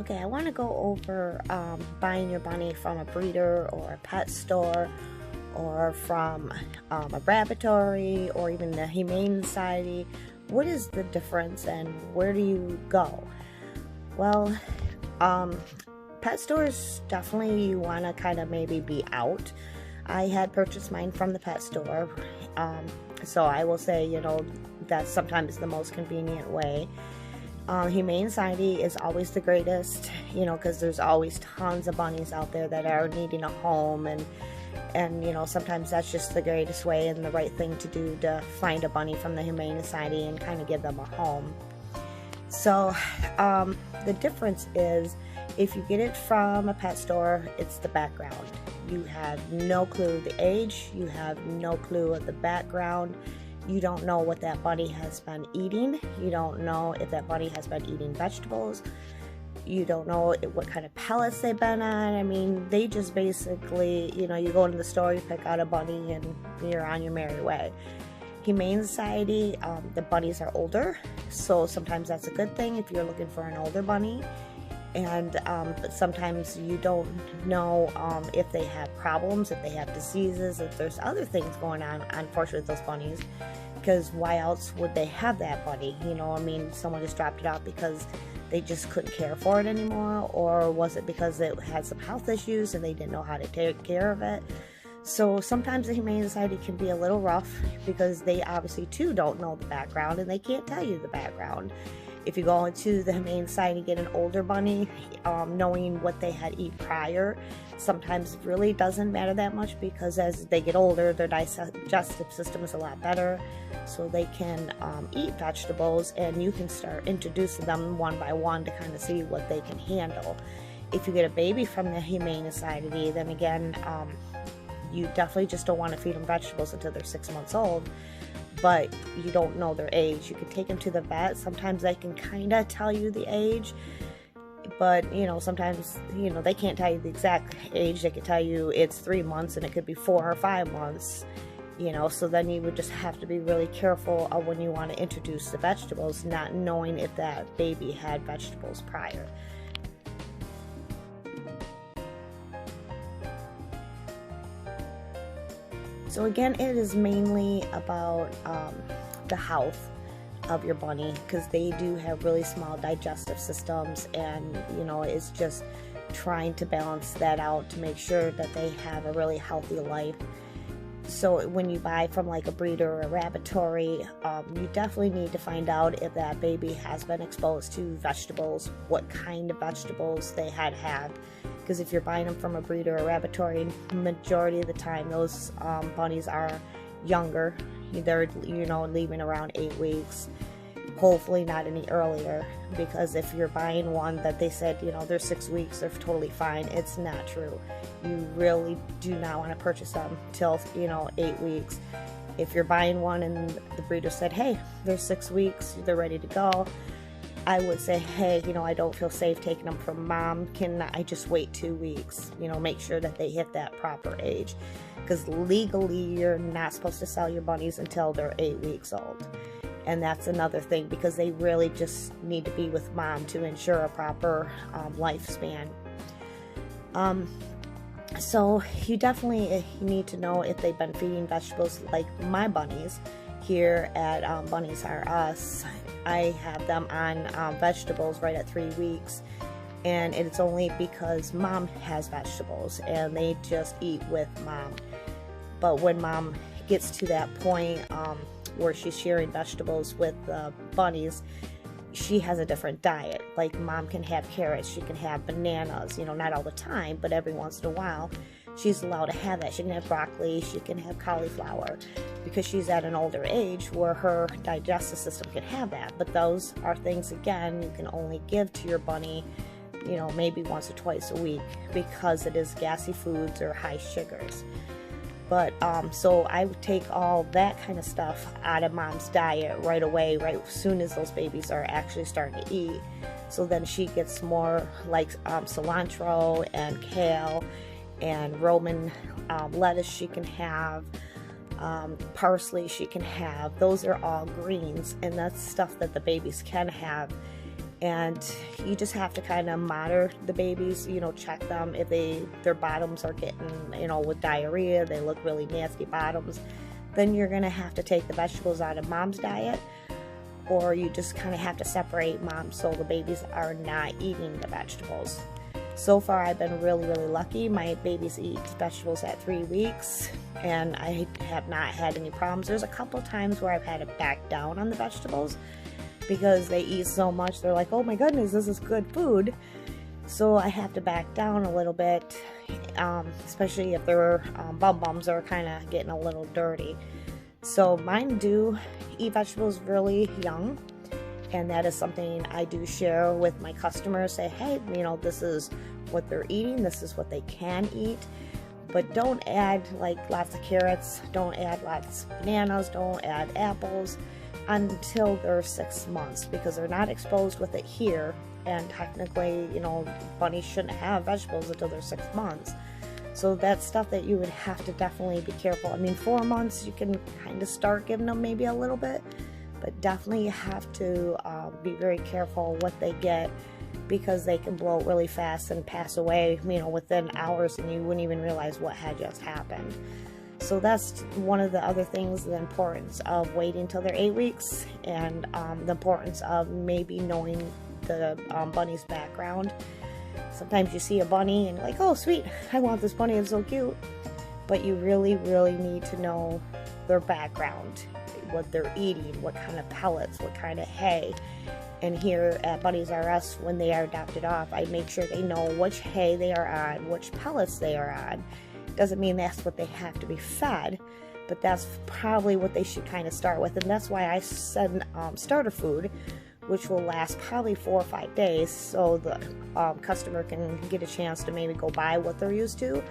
Okay, I want to go over buying your bunny from a breeder or a pet store or from a laboratory or even the Humane Society. What is the difference and where do you go? Well, pet stores, definitely you want to kind of maybe be out. I had purchased mine from the pet store, so I will say, that's sometimes the most convenient way. Humane Society is always the greatest, because there's always tons of bunnies out there that are needing a home, and sometimes that's just the greatest way and the right thing to do, to find a bunny from the Humane Society and kind of give them a home. So the difference is, if you get it from a pet store, it's the background. You have no clue the age, you have no clue of the background. You don't know what that bunny has been eating. You don't know if that bunny has been eating vegetables. You don't know what kind of pellets they've been on. I mean, they just basically, you go into the store, you pick out a bunny, and you're on your merry way. Humane Society, the bunnies are older, so sometimes that's a good thing if you're looking for an older bunny. And but sometimes you don't know if they have problems, if they have diseases, if there's other things going on, unfortunately, with those bunnies. Because why else would they have that bunny? Someone just dropped it out because they just couldn't care for it anymore, or was it because it had some health issues and they didn't know how to take care of it? So sometimes the Humane Society can be a little rough because they obviously too don't know the background and they can't tell you the background. If you go into the Humane Society and get an older bunny, knowing what they had eaten prior, sometimes it really doesn't matter that much, because as they get older, their digestive system is a lot better, so they can eat vegetables, and you can start introducing them one by one to kind of see what they can handle. If you get a baby from the Humane Society, then again, you definitely just don't want to feed them vegetables until they're 6 months old. But you don't know their age. You can take them to the vet. Sometimes they can kind of tell you the age, but sometimes they can't tell you the exact age. They can tell you it's 3 months and it could be 4 or 5 months, so then you would just have to be really careful of when you want to introduce the vegetables, not knowing if that baby had vegetables prior. So again, it is mainly about the health of your bunny, because they do have really small digestive systems, and it's just trying to balance that out to make sure that they have a really healthy life. So when you buy from like a breeder or a laboratory, you definitely need to find out if that baby has been exposed to vegetables, what kind of vegetables they had. Because if you're buying them from a breeder or a laboratory, majority of the time those bunnies are younger. They're leaving around 8 weeks, hopefully not any earlier, because if you're buying one that they said they're 6 weeks, they're totally fine, it's not true. You really do not want to purchase them till 8 weeks. If you're buying one and the breeder said, hey, they're 6 weeks, they're ready to go, I would say, hey, I don't feel safe taking them from mom. Can I just wait 2 weeks? Make sure that they hit that proper age. Because legally, you're not supposed to sell your bunnies until they're 8 weeks old. And that's another thing, because they really just need to be with mom to ensure a proper lifespan. So you definitely need to know if they've been feeding vegetables, like my bunnies here at Bunnies-R-Us. I have them on vegetables right at 3 weeks, and it's only because mom has vegetables and they just eat with mom. But when mom gets to that point where she's sharing vegetables with the bunnies, she has a different diet. Like mom can have carrots, she can have bananas, not all the time, but every once in a while she's allowed to have that. She can have broccoli, she can have cauliflower, because she's at an older age where her digestive system can have that. But those are things, again, you can only give to your bunny, maybe once or twice a week, because it is gassy foods or high sugars. But so I would take all that kind of stuff out of mom's diet right away, right as soon as those babies are actually starting to eat. So then she gets more like cilantro and kale and Roman lettuce she can have, parsley she can have. Those are all greens, and that's stuff that the babies can have and you just have to kind of monitor the babies, you know, check them if their bottoms are getting, you know, with diarrhea, they look really nasty bottoms, then you're gonna have to take the vegetables out of mom's diet, or you just kind of have to separate mom so the babies are not eating the vegetables. So far I've been really lucky. My babies eat vegetables at 3 weeks and I have not had any problems. There's a couple times where I've had to back down on the vegetables because they eat so much. They're like, oh my goodness, this is good food. So I have to back down a little bit, especially if their bums are kind of getting a little dirty. So mine do eat vegetables really young, and that is something I do share with my customers. Say, hey, you know, this is what they're eating, this is what they can eat, but don't add like lots of carrots, don't add lots of bananas, don't add apples until they're 6 months, because they're not exposed with it here, and technically, you know, bunnies shouldn't have vegetables until they're 6 months. So that's stuff that you would have to definitely be careful. I mean, 4 months you can kind of start giving them maybe a little bit, but definitely you have to be very careful what they get, because they can bloat really fast and pass away, you know, within hours, and you wouldn't even realize what had just happened. So that's one of the other things, the importance of waiting till they're 8 weeks, and the importance of maybe knowing the bunny's background. Sometimes you see a bunny and you're like, oh sweet, I want this bunny, it's so cute. But you really need to know their background, what they're eating, what kind of pellets, what kind of hay. And here at Bunnies-R-Us, when they are adopted off, I make sure they know which hay they are on, which pellets they are on. Doesn't mean that's what they have to be fed, but that's probably what they should kind of start with. And that's why I send starter food, which will last probably 4 or 5 days, so the customer can get a chance to maybe go buy what they're used to,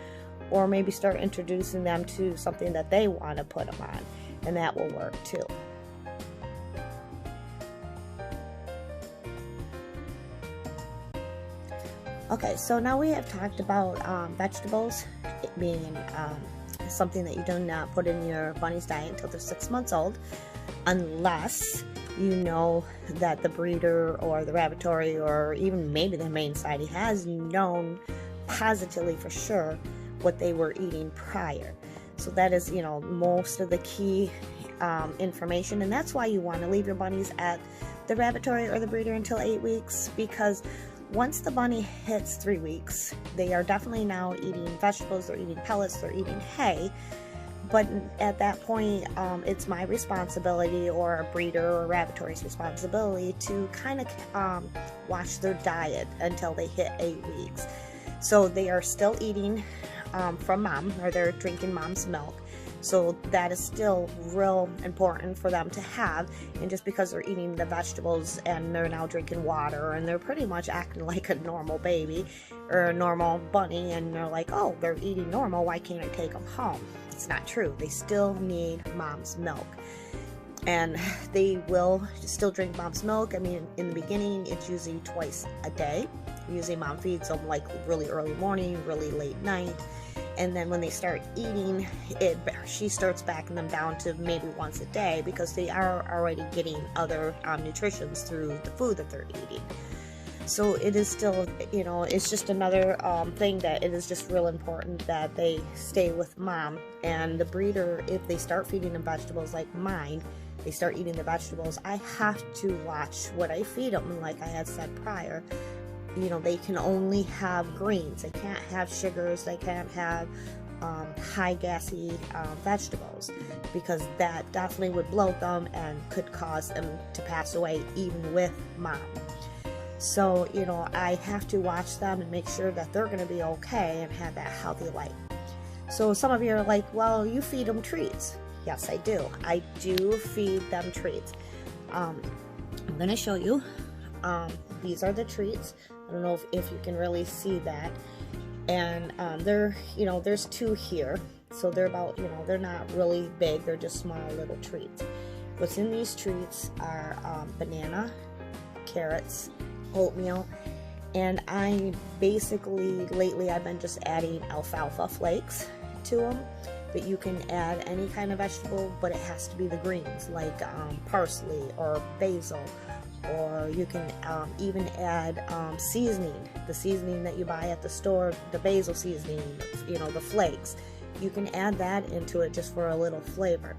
or maybe start introducing them to something that they want to put them on, and that will work too. Okay, so now we have talked about vegetables being something that you do not put in your bunny's diet until they're 6 months old, unless you know that the breeder or the laboratory or even maybe the humane society has known positively for sure what they were eating prior. So that is, you know, most of the key information, and that's why you want to leave your bunnies at the laboratory or the breeder until 8 weeks, because once the bunny hits 3 weeks, they are definitely now eating vegetables, they're eating pellets, they're eating hay. But at that point, it's my responsibility, or a breeder or a laboratory's responsibility, to kind of watch their diet until they hit 8 weeks. So they are still eating from mom, or they're drinking mom's milk. So that is still real important for them to have. And just because they're eating the vegetables and they're now drinking water and they're pretty much acting like a normal baby or a normal bunny, and they're like, oh, they're eating normal, why can't I take them home? It's not true. They still need mom's milk, and they will still drink mom's milk. I mean, in the beginning, it's usually twice a day. Usually mom feeds them like really early morning, really late night, and then when they start eating, she starts backing them down to maybe once a day, because they are already getting other nutritions through the food that they're eating. So it is still, you know, it's just another thing that it is just real important that they stay with mom. And the breeder, if they start feeding them vegetables like mine, they start eating the vegetables, I have to watch what I feed them. And like I had said prior, you know, they can only have greens. They can't have sugars. They can't have high gassy vegetables, because that definitely would bloat them and could cause them to pass away even with mom. So, you know, I have to watch them and make sure that they're going to be okay and have that healthy life. So some of you are like, well, you feed them treats. Yes, I do. I do feed them treats. I'm going to show you. These are the treats. I don't know if you can really see that. And they're, you know, there's 2 here. So they're about, you know, they're not really big. They're just small little treats. What's in these treats are banana, carrots, oatmeal, and I basically, lately I've been just adding alfalfa flakes to them. But you can add any kind of vegetable, but it has to be the greens, like parsley or basil or you can even add seasoning, the seasoning that you buy at the store, the basil seasoning, you know, the flakes. You can add that into it just for a little flavor.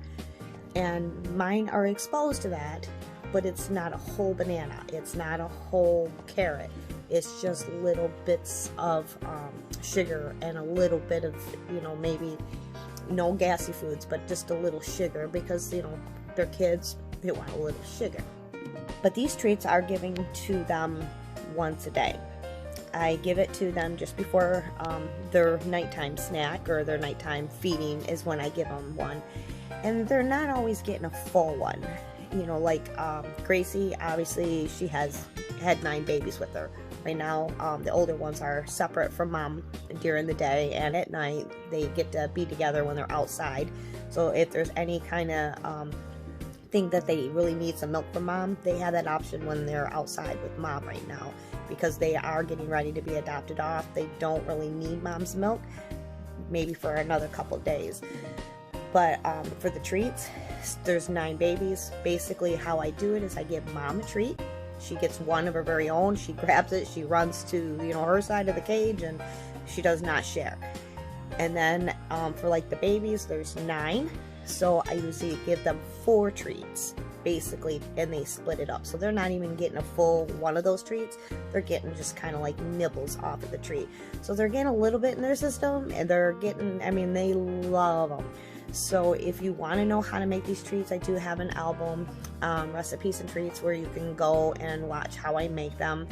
And mine are exposed to that, but it's not a whole banana, it's not a whole carrot, it's just little bits of sugar and a little bit of, you know, maybe no gassy foods, but just a little sugar, because, you know, they're kids, they want a little sugar. But these treats are given to them once a day. I give it to them just before their nighttime snack, or their nighttime feeding is when I give them one. And they're not always getting a full one. You know, like Gracie, obviously she has had 9 babies with her. Right now, the older ones are separate from mom during the day, and at night they get to be together when they're outside. So if there's any kind of think that they really need some milk from mom, they have that option when they're outside with mom right now, because they are getting ready to be adopted off. They don't really need mom's milk, maybe for another couple days. But for the treats, there's 9 babies. Basically how I do it is I give mom a treat. She gets one of her very own. She grabs it, she runs to, you know, her side of the cage, and she does not share. And then for like the babies, there's 9. So I usually give them 4 treats, basically, and they split it up. So they're not even getting a full one of those treats. They're getting just kind of like nibbles off of the treat. So they're getting a little bit in their system, and they're getting, I mean, they love them. So if you want to know how to make these treats, I do have an album, Recipes and Treats, where you can go and watch how I make them.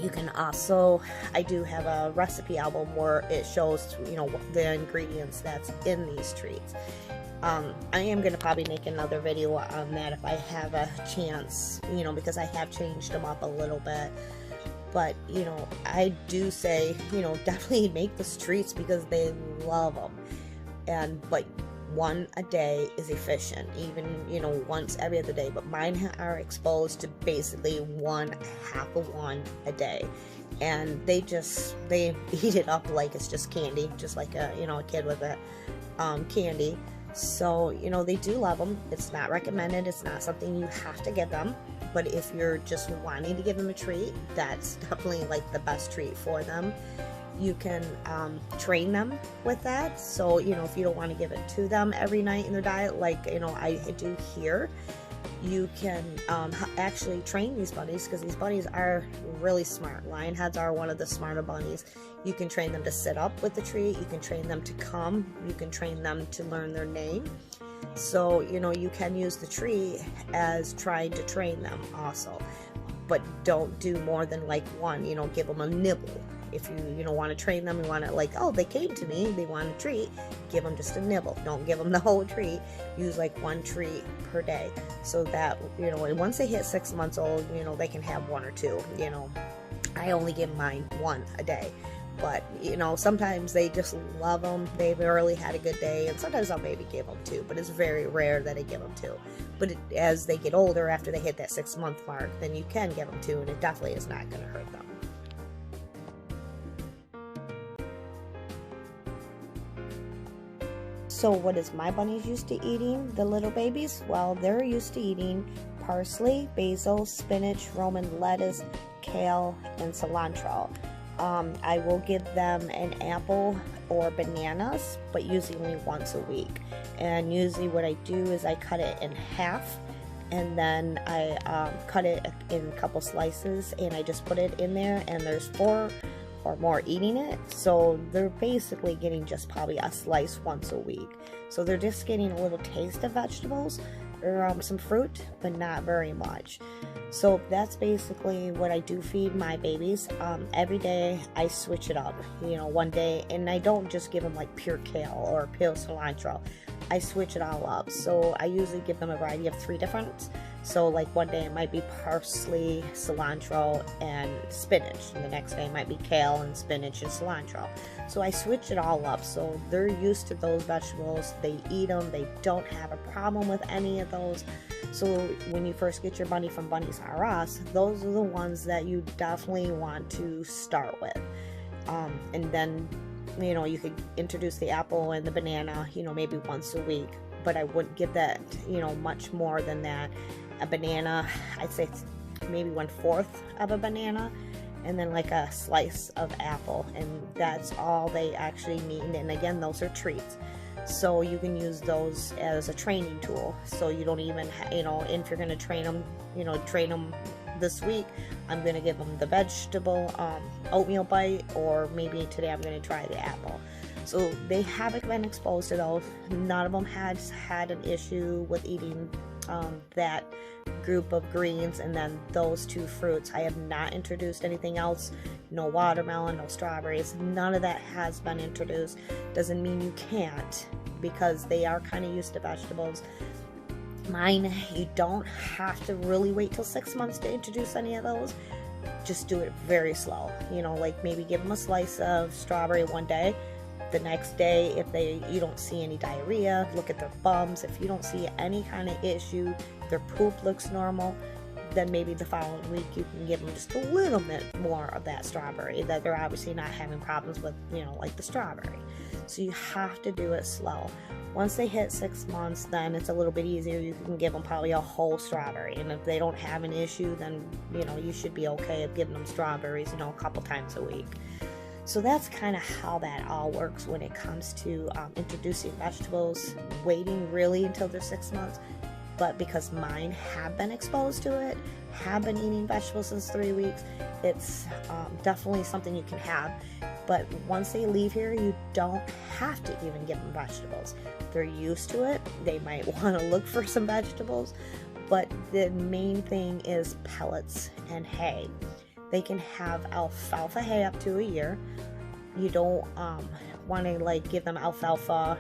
You can also, I do have a recipe album where it shows, you know, the ingredients that's in these treats. I am going to probably make another video on that if I have a chance, you know, because I have changed them up a little bit. But, you know, I do say, you know, definitely make the treats because they love them. But one a day is efficient, even, you know, once every other day. But mine are exposed to basically half of one a day, and they eat it up like it's just candy, just like a, you know, a kid with a candy. So, you know, they do love them. It's not recommended, it's not something you have to give them, but if you're just wanting to give them a treat, that's definitely like the best treat for them. You can train them with that. So, you know, if you don't want to give it to them every night in their diet, like, you know, I do here, you can actually train these bunnies, because these bunnies are really smart. Lionheads are one of the smarter bunnies. You can train them to sit up with the treat, you can train them to come, you can train them to learn their name. So, you know, you can use the treat as trying to train them also. But don't do more than like one, you know, give them a nibble. If you know, want to train them, you want to, like, oh, they came to me, they want a treat, give them just a nibble. Don't give them the whole treat. Use like 1 treat per day, so that, you know, once they hit 6 months old, you know, they can have 1 or 2. You know, I only give mine 1 a day. But, you know, sometimes they just love them. They've really had a good day, and sometimes I'll maybe give them 2, but it's very rare that I give them 2. But as they get older, after they hit that 6-month mark, then you can give them 2, and it definitely is not going to hurt them. So what is my bunnies used to eating, the little babies? Well, they're used to eating parsley, basil, spinach, Roman lettuce, kale, and cilantro. I will give them an apple or bananas, but usually only once a week. And usually what I do is I cut it in half, and then I cut it in a couple slices, and I just put it in there, and there's 4 or more eating it, so they're basically getting just probably a slice once a week. So they're just getting a little taste of vegetables or some fruit, but not very much. So that's basically what I do feed my babies. Every day I switch it up, you know, one day, and I don't just give them like pure kale or pure cilantro. I switch it all up. So I usually give them a variety of 3 different. So like one day it might be parsley, cilantro, and spinach, and the next day it might be kale and spinach and cilantro. So I switch it all up, so they're used to those vegetables. They eat them. They don't have a problem with any of those. So when you first get your bunny from Bunnies-R-Us, those are the ones that you definitely want to start with. And then, you know, you could introduce the apple and the banana, you know, maybe once a week, but I wouldn't give that, you know, much more than that. a banana, I'd say maybe 1/4 of a banana, and then like a slice of apple, and that's all they actually need. And again, those are treats, so you can use those as a training tool. So you don't even if you're going to train them, train them this week, I'm going to give them the vegetable oatmeal bite, or maybe today I'm going to try the apple. So they haven't been exposed to those. None of them has had an issue with eating that group of greens, and then those 2 fruits. I have not introduced anything else. No watermelon, no strawberries, none of that has been introduced. Doesn't mean you can't, because they are kind of used to vegetables. Mine, you don't have to really wait till 6 months to introduce any of those. Just do it very slow. Like maybe give them a slice of strawberry one day. The next day, if you don't see any diarrhea, look at their bums. If you don't see any kind of issue, their poop looks normal, then maybe the following week you can give them just a little bit more of that strawberry, that they're obviously not having problems with, like the strawberry. So you have to do it slow. Once they hit 6 months, then it's a little bit easier. You can give them probably a whole strawberry, and if they don't have an issue, then you should be okay of giving them strawberries a couple times a week. So that's kind of how that all works when it comes to introducing vegetables, waiting really until they're 6 months. But because mine have been exposed to it, have been eating vegetables since 3 weeks, it's definitely something you can have. But once they leave here, you don't have to even give them vegetables. They're used to it. They might want to look for some vegetables, but the main thing is pellets and hay. They can have alfalfa hay up to a year. You don't want to give them alfalfa.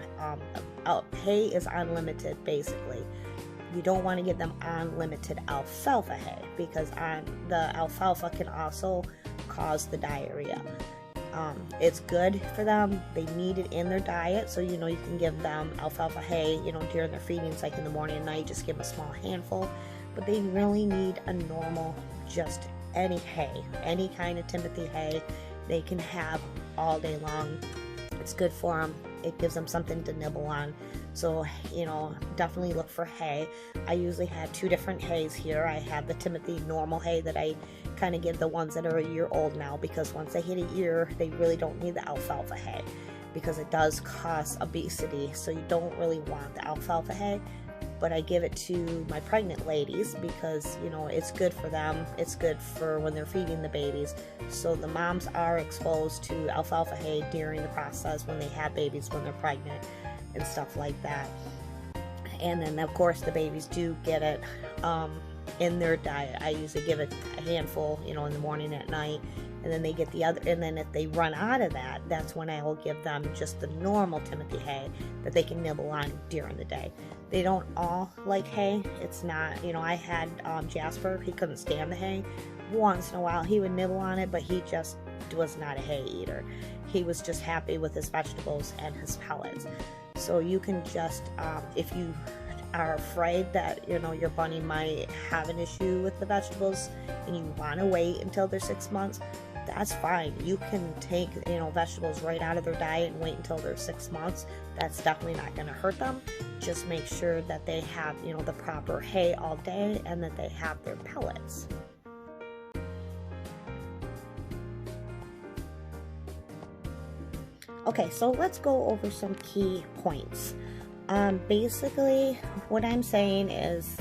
Hay is unlimited, basically. You don't want to give them unlimited alfalfa hay, because the alfalfa can also cause the diarrhea. It's good for them. They need it in their diet, so you can give them alfalfa hay during their feedings, like in the morning and night. Just give them a small handful, but they really need a normal, just any hay, any kind of Timothy hay they can have all day long. It's good for them. It gives them something to nibble on. So definitely look for hay. I usually have 2 different hays here. I have the Timothy normal hay that I kind of give the ones that are a year old now, because once they hit a year, they really don't need the alfalfa hay, because it does cause obesity. So you don't really want the alfalfa hay. But I give it to my pregnant ladies because it's good for them. It's good for when they're feeding the babies. So the moms are exposed to alfalfa hay during the process when they have babies, when they're pregnant and stuff like that. And then of course the babies do get it in their diet. I usually give it a handful in the morning, at night, and then they get the other. And then if they run out of that, that's when I will give them just the normal Timothy hay that they can nibble on during the day. They don't all like hay. It's not, I had Jasper, he couldn't stand the hay. Once in a while he would nibble on it, but he just was not a hay eater. He was just happy with his vegetables and his pellets. So you can just, if you are afraid that your bunny might have an issue with the vegetables and you want to wait until they're 6 months, that's fine. You can take vegetables right out of their diet and wait until they're 6 months. That's definitely not going to hurt them. Just make sure that they have the proper hay all day, and that they have their pellets. Okay, so let's go over some key points. Basically, what I'm saying is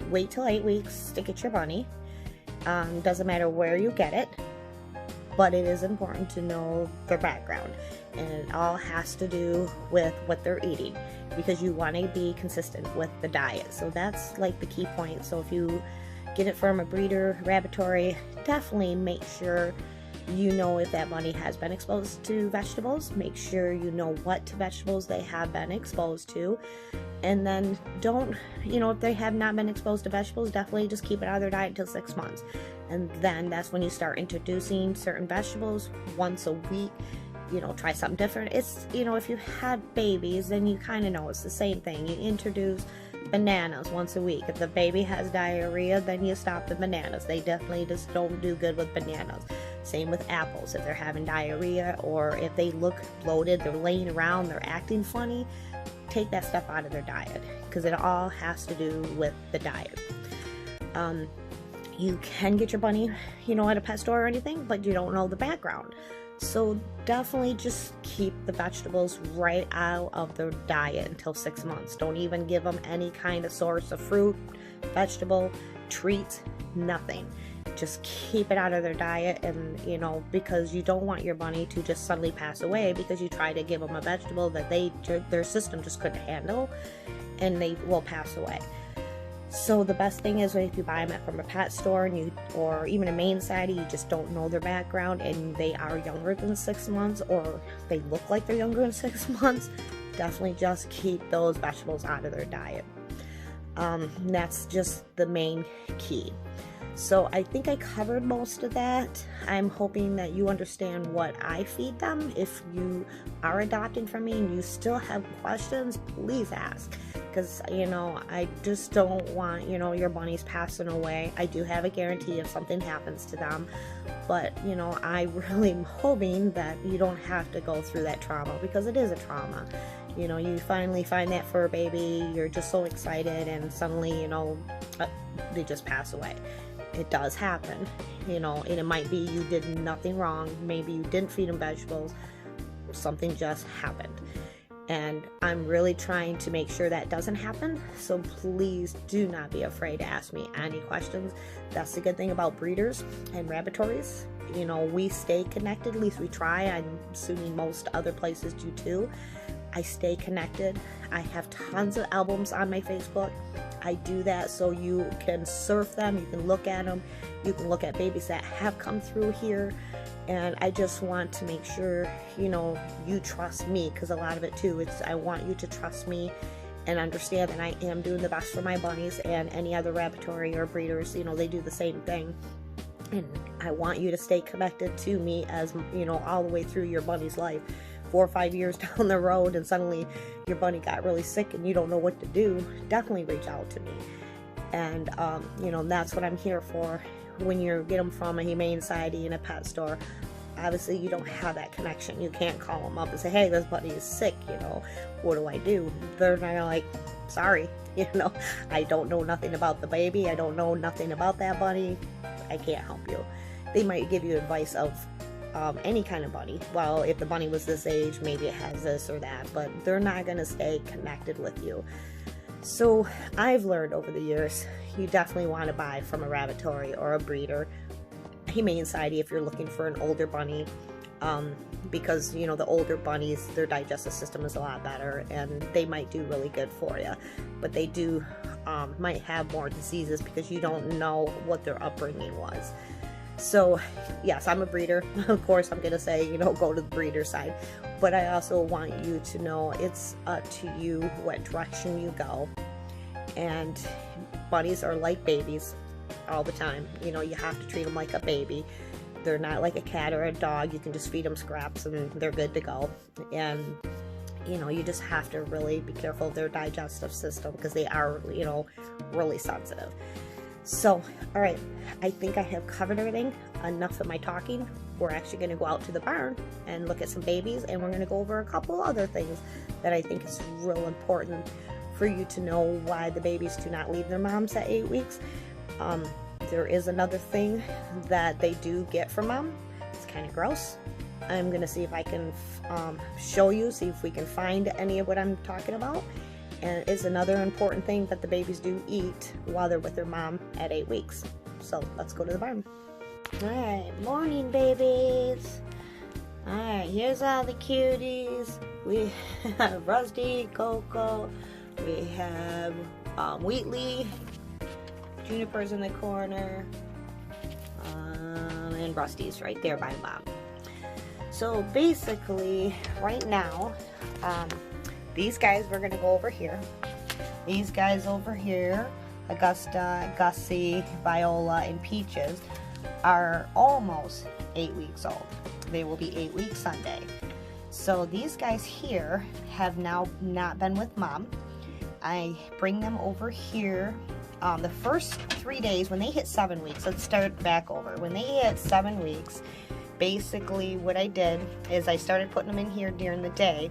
wait till 8 weeks to get your bunny. Doesn't matter where you get it, but it is important to know their background, and it all has to do with what they're eating, because you want to be consistent with the diet. So that's like the key point. So if you get it from a breeder, rabbitory, definitely make sure you know if that bunny has been exposed to vegetables. Make sure you know what vegetables they have been exposed to. And then don't, if they have not been exposed to vegetables, definitely just keep it out of their diet until 6 months. And then that's when you start introducing certain vegetables once a week. Try something different. It's, if you had babies, then you kind of know it's the same thing. You introduce bananas once a week. If the baby has diarrhea, then you stop the bananas. They definitely just don't do good with bananas. Same with apples. If they're having diarrhea, or if they look bloated, they're laying around, they're acting funny, take that stuff out of their diet, because it all has to do with the diet. You can get your bunny, you know, at a pet store or anything, but you don't know the background. So definitely just keep the vegetables right out of their diet until 6 months. Don't even give them any kind of source of fruit, vegetable, treats, nothing. Just keep it out of their diet, and you know, because you don't want your bunny to just suddenly pass away because you try to give them a vegetable that their system just couldn't handle, and they will pass away. So the best thing is if you buy them from a pet store or even a main society, you just don't know their background and they are younger than 6 months, or they look like they're younger than 6 months, definitely just keep those vegetables out of their diet. That's just the main key. So I think I covered most of that. I'm hoping that you understand what I feed them. If you are adopting from me and you still have questions, please ask. Because, you know, I just don't want, you know, your bunnies passing away. I do have a guarantee if something happens to them. But, you know, I really am hoping that you don't have to go through that trauma, because it is a trauma. You know, you finally find that fur baby, you're just so excited, and suddenly, you know, they just pass away. It does happen, you know, and it might be you did nothing wrong. Maybe you didn't feed them vegetables. Something just happened. And I'm really trying to make sure that doesn't happen. So please do not be afraid to ask me any questions. That's the good thing about breeders and rabbitories. You know, we stay connected, at least we try. I'm assuming most other places do too. I stay connected. I have tons of albums on my Facebook. I do that so you can surf them, you can look at them, you can look at babies that have come through here. And I just want to make sure, you know, you trust me, because a lot of it too, I want you to trust me and understand that I am doing the best for my bunnies, and any other rabbitory or breeders, you know, they do the same thing. And I want you to stay connected to me, as, you know, all the way through your bunny's life. 4 or 5 years down the road and suddenly your bunny got really sick and you don't know what to do, definitely reach out to me. And you know, that's what I'm here for. When you get them from a humane society and a pet store, obviously you don't have that connection. You can't call them up and say, hey, this bunny is sick, you know, what do I do? They're not like, sorry, you know, I don't know nothing about the baby, I don't know nothing about that bunny, I can't help you. They might give you advice of any kind of bunny. Well, if the bunny was this age, maybe it has this or that, but they're not going to stay connected with you. So I've learned over the years, you definitely want to buy from a rabbitory or a breeder, a humane society if you're looking for an older bunny, because, you know, the older bunnies, their digestive system is a lot better and they might do really good for you, but they do might have more diseases because you don't know what their upbringing was. So yes, I'm a breeder. Of course, I'm going to say, you know, go to the breeder side. But I also want you to know it's up to you what direction you go. And bunnies are like babies all the time. You know, you have to treat them like a baby. They're not like a cat or a dog. You can just feed them scraps and they're good to go. And, you know, you just have to really be careful of their digestive system, because they are, you know, really sensitive. So, all right, I think I have covered everything. Enough of my talking. We're actually going to go out to the barn and look at some babies, and we're going to go over a couple other things that I think is real important for you to know why the babies do not leave their moms at 8 weeks. There is another thing that they do get from mom. It's kind of gross. I'm going to see if I can show you, see if we can find any of what I'm talking about. And it's another important thing that the babies do eat while they're with their mom at 8 weeks. So let's go to the barn. Alright, morning babies. Alright, here's all the cuties. We have Rusty, Coco, we have Wheatley, Juniper's in the corner, and Rusty's right there by mom. So basically, right now, these guys, we're going to go over here. These guys over here, Augusta, Gussie, Viola, and Peaches, are almost 8 weeks old. They will be 8 weeks Sunday. So these guys here have now not been with mom. I bring them over here. The first 3 days, when they hit 7 weeks, let's start back over. When they hit 7 weeks, basically what I did is I started putting them in here during the day,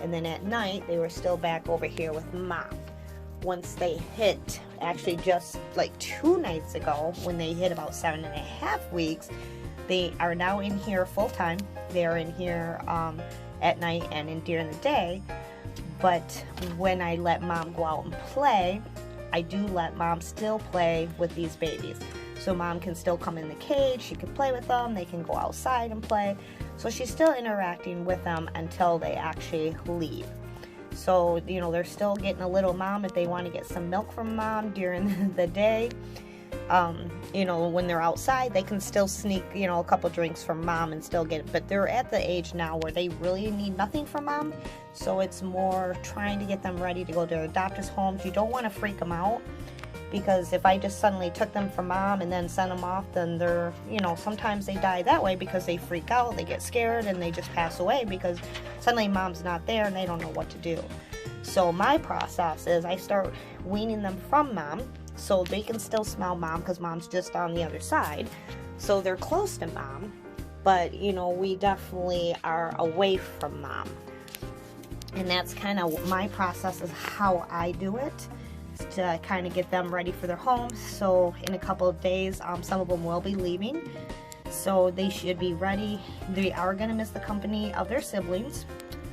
And then at night, they were still back over here with mom. Once they hit, actually just like 2 nights ago, when they hit about 7.5 weeks, they are now in here full time. They are in here at night and during the day. But when I let mom go out and play, I do let mom still play with these babies. So mom can still come in the cage, she can play with them, they can go outside and play. So she's still interacting with them until they actually leave. So, you know, they're still getting a little mom if they want to get some milk from mom during the day. You know, when they're outside, they can still sneak, you know, a couple drinks from mom and still get it. But they're at the age now where they really need nothing from mom. So it's more trying to get them ready to go to adopters' homes. You don't want to freak them out, because if I just suddenly took them from mom and then sent them off, then they're, you know, sometimes they die that way because they freak out, they get scared, and they just pass away because suddenly mom's not there and they don't know what to do. So my process is I start weaning them from mom so they can still smell mom, because mom's just on the other side. So they're close to mom, but, you know, we definitely are away from mom. And that's kind of my process, is how I do it, to kind of get them ready for their homes. So in a couple of days, some of them will be leaving, so they should be ready. They are going to miss the company of their siblings.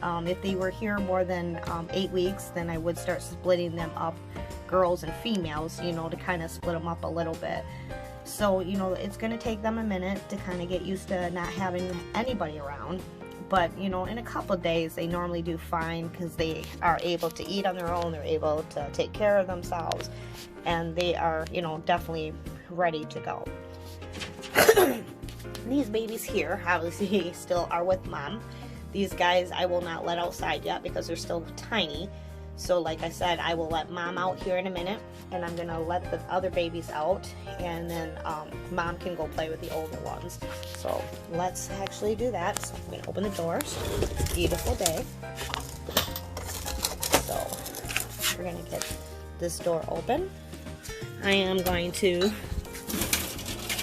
If they were here more than 8 weeks, then I would start splitting them up, girls and females, you know, to kind of split them up a little bit. So, you know, it's going to take them a minute to kind of get used to not having anybody around. But, you know, in a couple of days, they normally do fine, because they are able to eat on their own, they're able to take care of themselves, and they are, you know, definitely ready to go. These babies here, obviously, still are with mom. These guys I will not let outside yet because they're still tiny. So like I said, I will let mom out here in a minute, and I'm going to let the other babies out, and then mom can go play with the older ones. So let's actually do that. So I'm going to open the doors. It's a beautiful day. So we're going to get this door open. I am going to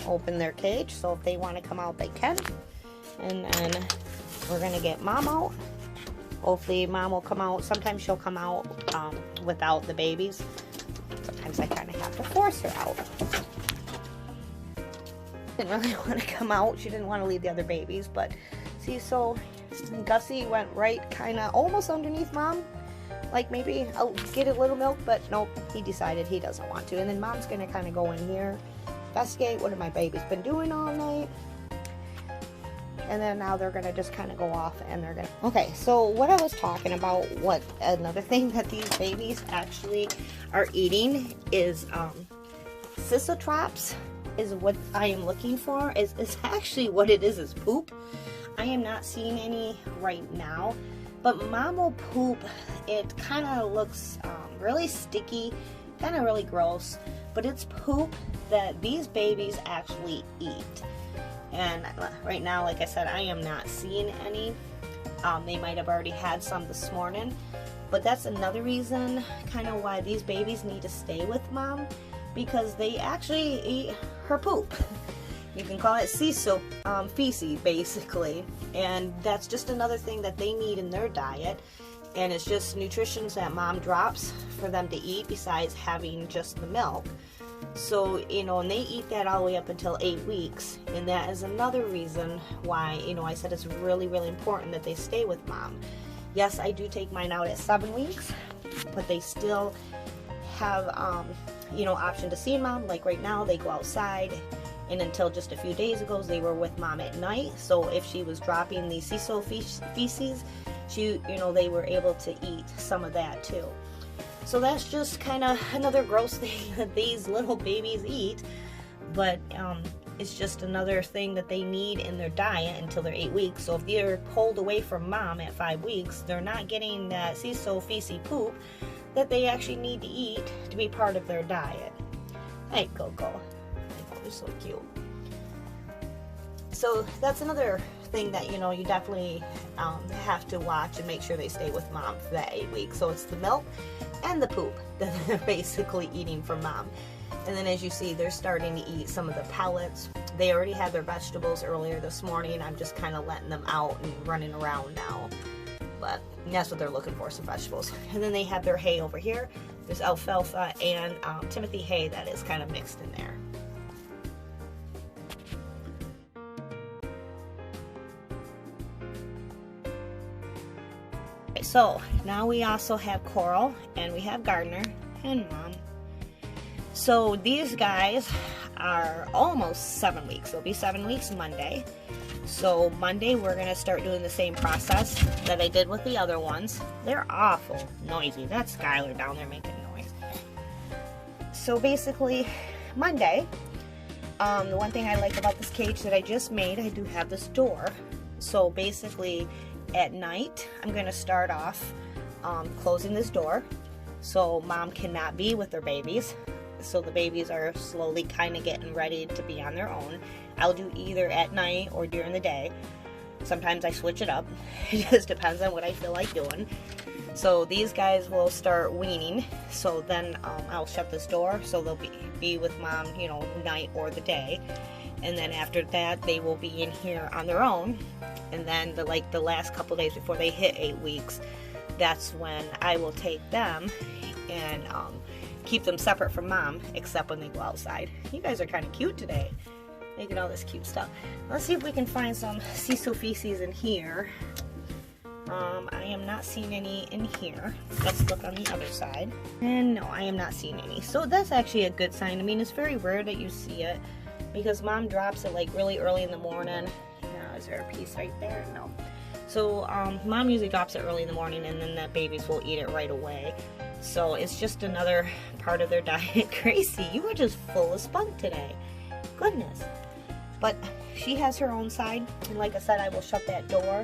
open their cage, so if they want to come out, they can. And then we're going to get mom out. Hopefully mom will come out. Sometimes she'll come out without the babies. Sometimes I kind of have to force her out. Didn't really want to come out. She didn't want to leave the other babies. But see, so Gussie went right kind of almost underneath mom. Like maybe I'll get a little milk, but nope. He decided he doesn't want to. And then mom's going to kind of go in here, investigate what have my babies been doing all night. And then now they're going to just kind of go off, and they're going to... Okay, so what I was talking about, what another thing that these babies actually are eating is sisotrops, is what I am looking for. Is actually what it is poop. I am not seeing any right now, but mom will poop. It kind of looks really sticky, kind of really gross, but it's poop that these babies actually eat. And right now, like I said, I am not seeing any. They might have already had some this morning. But that's another reason kind of why these babies need to stay with mom, because they actually eat her poop. You can call it feces, basically. And that's just another thing that they need in their diet. And it's just nutrition that mom drops for them to eat besides having just the milk. So, you know, and they eat that all the way up until 8 weeks, and that is another reason why, you know, I said it's really, really important that they stay with mom. Yes, I do take mine out at 7 weeks, but they still have, you know, option to see mom. Like right now, they go outside, and until just a few days ago, they were with mom at night. So if she was dropping the feces, you know, they were able to eat some of that too. So that's just kind of another gross thing that these little babies eat, but it's just another thing that they need in their diet until they're 8 weeks. So if they're pulled away from mom at 5 weeks, they're not getting that feces poop that they actually need to eat to be part of their diet. Hey, Coco. You're so cute. So that's another thing that, you know, you definitely have to watch and make sure they stay with mom for that 8 weeks. So it's the milk and the poop that they're basically eating from mom. And then as you see, they're starting to eat some of the pellets. They already had their vegetables earlier this morning. I'm just kind of letting them out and running around now. that. And that's what they're looking for, some vegetables. And then they have their hay over here. There's alfalfa and Timothy hay that is kind of mixed in there. So now we also have Coral and we have Gardner and Mom. So these guys are almost 7 weeks. They'll be 7 weeks Monday. So Monday we're going to start doing the same process that I did with the other ones. They're awful noisy. That's Skylar down there making noise. So basically Monday, the one thing I like about this cage that I just made, I do have this door. So basically at night I'm going to start off closing this door so Mom cannot be with their babies. So the babies are slowly kind of getting ready to be on their own. I'll do either at night or during the day. Sometimes I switch it up. It just depends on what I feel like doing. So these guys will start weaning. So then I'll shut this door so they'll be with Mom, you know, night or the day. And then after that, they will be in here on their own. And then the last couple days before they hit 8 weeks, that's when I will take them and keep them separate from Mom, except when they go outside. You guys are kind of cute today, making all this cute stuff. Let's see if we can find some Sisu feces in here. I am not seeing any in here. Let's look on the other side. And no, I am not seeing any. So that's actually a good sign. I mean, it's very rare that you see it because Mom drops it like really early in the morning. Is there a piece right there? No. So Mom usually drops it early in the morning and then the babies will eat it right away. So it's just another part of their diet. Gracie, you are just full of spunk today. Goodness. But she has her own side. And like I said, I will shut that door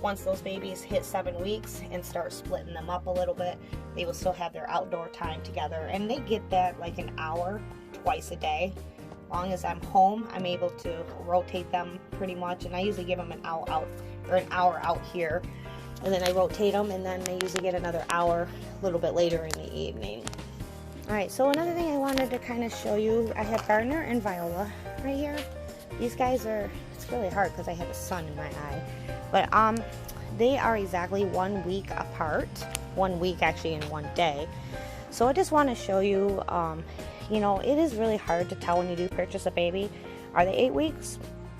once those babies hit 7 weeks and start splitting them up a little bit. They will still have their outdoor time together. And they get that like an hour twice a day. As long as I'm home, I'm able to rotate them pretty much. And I usually give them an hour out here. And then I rotate them, and then they usually get another hour a little bit later in the evening. Alright, so another thing I wanted to kind of show you, I have Gardner and Viola right here. These guys are, it's really hard because I have a sun in my eye. But they are exactly 1 week apart. 1 week actually in 1 day. So I just want to show you, you know, it is really hard to tell when you do purchase a baby. Are they 8 weeks?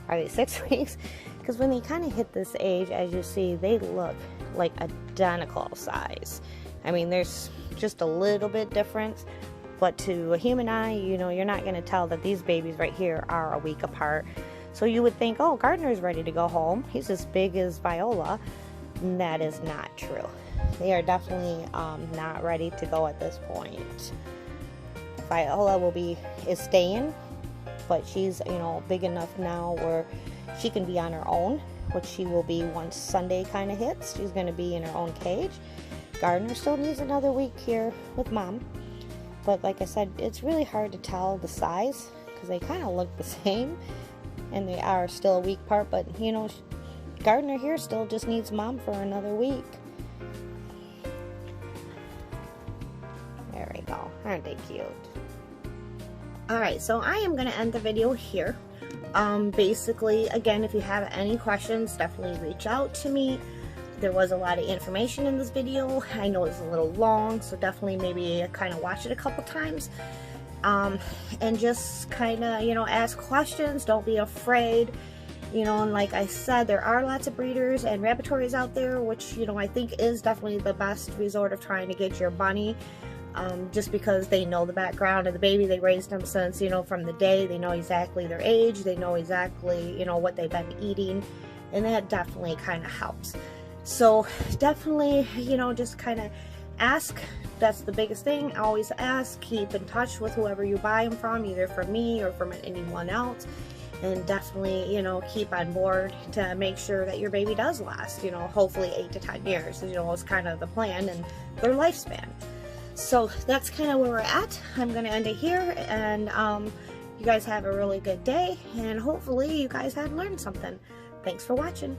Are they 6 weeks? Because when they kind of hit this age, as you see, they look like identical size. I mean, there's just a little bit difference, but to a human eye, you know, you're not going to tell that these babies right here are a week apart. So you would think, oh, Gardner's ready to go home. He's as big as Viola. And that is not true. They are definitely not ready to go at this point. Viola is staying, but she's, you know, big enough now where she can be on her own, which she will be once Sunday kind of hits. She's going to be in her own cage. Gardner still needs another week here with Mom. But like I said, it's really hard to tell the size because they kind of look the same. And they are still a week apart. But, you know, Gardner here still just needs Mom for another week. There we go. Aren't they cute? Alright, so I am going to end the video here. Basically, again, if you have any questions, definitely reach out to me. There was a lot of information in this video. I know it's a little long, so definitely maybe kind of watch it a couple times. And just kind of, you know, ask questions. Don't be afraid. You know, and like I said, there are lots of breeders and rabbitories out there, which, you know, I think is definitely the best resort of trying to get your bunny. Just because they know the background of the baby, they raised them since, you know, from the day, they know exactly their age, they know exactly, you know, what they've been eating, and that definitely kind of helps. So definitely, you know, just kind of ask. That's the biggest thing. Always ask. Keep in touch with whoever you buy them from, either from me or from anyone else, and definitely, you know, keep on board to make sure that your baby does last, you know, hopefully 8 to 10 years, you know, is kind of the plan and their lifespan. So that's kind of where we're at. I'm going to end it here, and you guys have a really good day, and hopefully you guys have learned something. Thanks for watching.